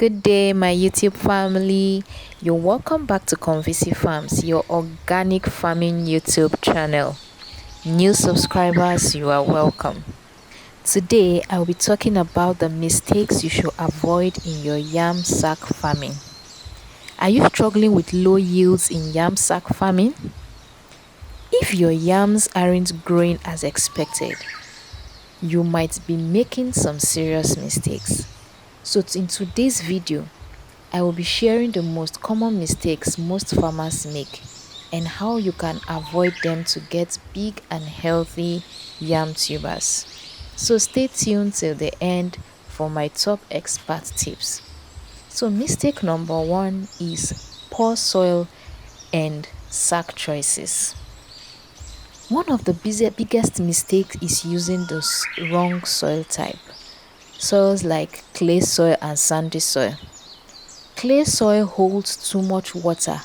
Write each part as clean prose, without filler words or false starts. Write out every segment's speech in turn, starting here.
Good day, my YouTube family. You're welcome back to Convisi Farms, your organic farming YouTube channel. New subscribers, you are welcome. Today, I'll be talking about the mistakes you should avoid in your yam sack farming. Are you struggling with low yields in yam sack farming? If your yams aren't growing as expected, you might be making some serious mistakes. So in today's video, I will be sharing the most common mistakes most farmers make and how you can avoid them to get big and healthy yam tubers. So stay tuned till the end for my top expert tips. So mistake number 1 is poor soil and sack choices. One of the biggest mistakes is using the wrong soil type. Soils like clay soil and sandy soil. Clay soil holds too much water,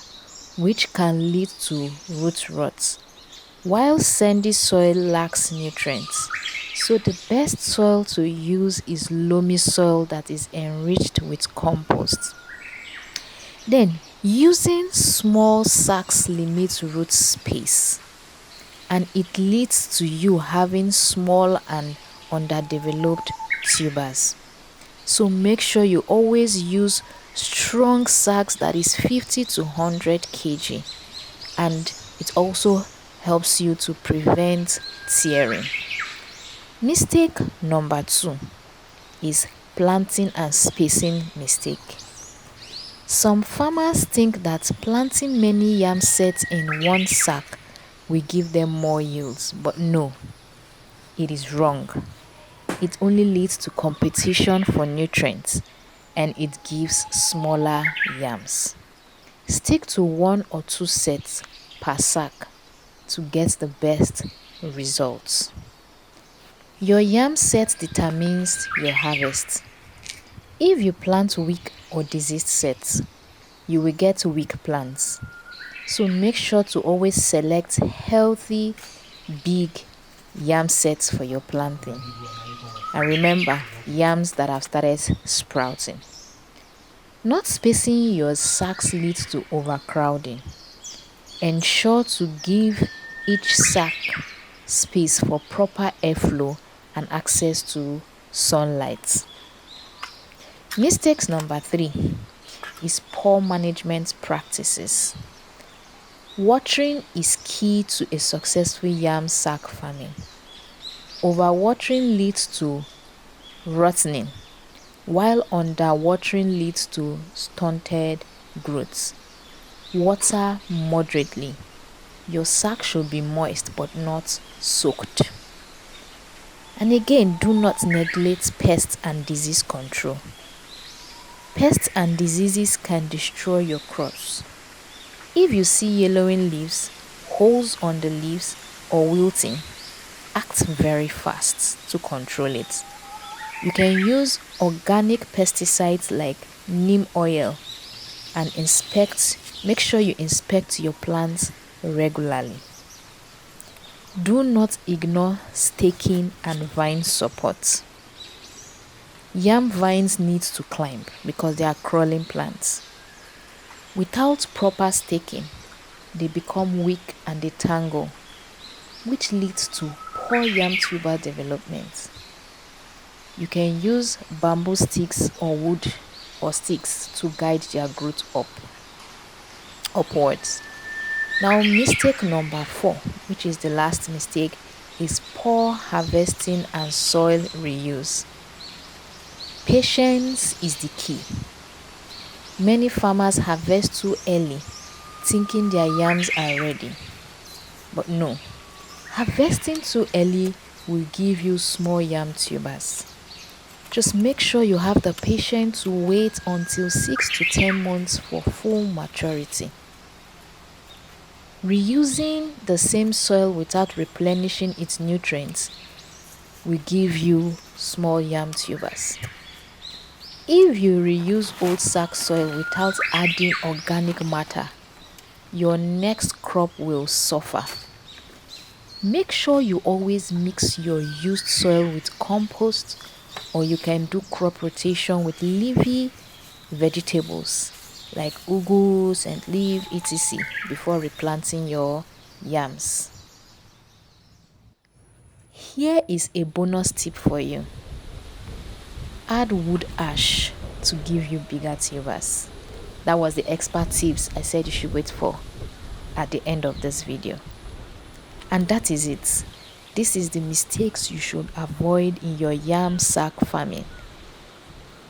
which can lead to root rot, while sandy soil lacks nutrients. So the best soil to use is loamy soil that is enriched with compost. Then, using small sacks limits root space, and it leads to you having small and underdeveloped tubers. So make sure you always use strong sacks that is 50 to 100 kg, and it also helps you to prevent tearing. Mistake number 2 is planting and spacing mistake. Some farmers think that planting many yam sets in one sack will give them more yields, but no, it is wrong. It only leads to competition for nutrients and it gives smaller yams. Stick to 1 or 2 sets per sack to get the best results. Your yam set determines your harvest. If you plant weak or diseased sets, you will get weak plants. So make sure to always select healthy, big yam sets for your planting. And remember, yams that have started sprouting. Not spacing your sacks leads to overcrowding. Ensure to give each sack space for proper airflow and access to sunlight. Mistakes number 3 is poor management practices. Watering is key to a successful yam sack farming. Overwatering leads to rotting, while underwatering leads to stunted growth. Water moderately. Your sack should be moist but not soaked. And again, do not neglect pest and disease control. Pests and diseases can destroy your crops. If you see yellowing leaves, holes on the leaves, or wilting, act very fast to control it. You can use organic pesticides like neem oil and make sure you inspect your plants regularly. Do not ignore staking and vine support. Yam vines need to climb because they are crawling plants. Without proper staking, they become weak and they tangle, which leads to poor yam tuber development. You can use bamboo sticks or wood or sticks to guide their growth upwards. Now, mistake number 4, which is the last mistake, is poor harvesting and soil reuse. Patience is the key. Many farmers harvest too early, thinking their yams are ready. But no, harvesting too early will give you small yam tubers. Just make sure you have the patience to wait until 6 to 10 months for full maturity. Reusing the same soil without replenishing its nutrients will give you small yam tubers. If you reuse old sack soil without adding organic matter, your next crop will suffer. Make sure you always mix your used soil with compost, or you can do crop rotation with leafy vegetables like ugus and leaf etc before replanting your yams. Here is a bonus tip for you. Add wood ash to give you bigger tubers. That was the expert tips I said you should wait for at the end of this video. And that is it. This is the mistakes you should avoid in your yam sack farming,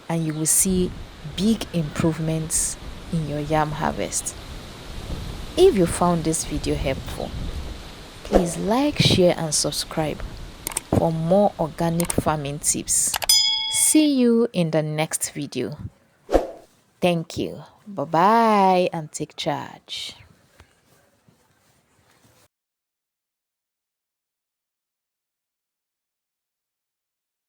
and you will see big improvements in your yam harvest. If you found this video helpful, please like, share and subscribe for more organic farming tips. See you in the next video. Thank you. Bye bye and take charge.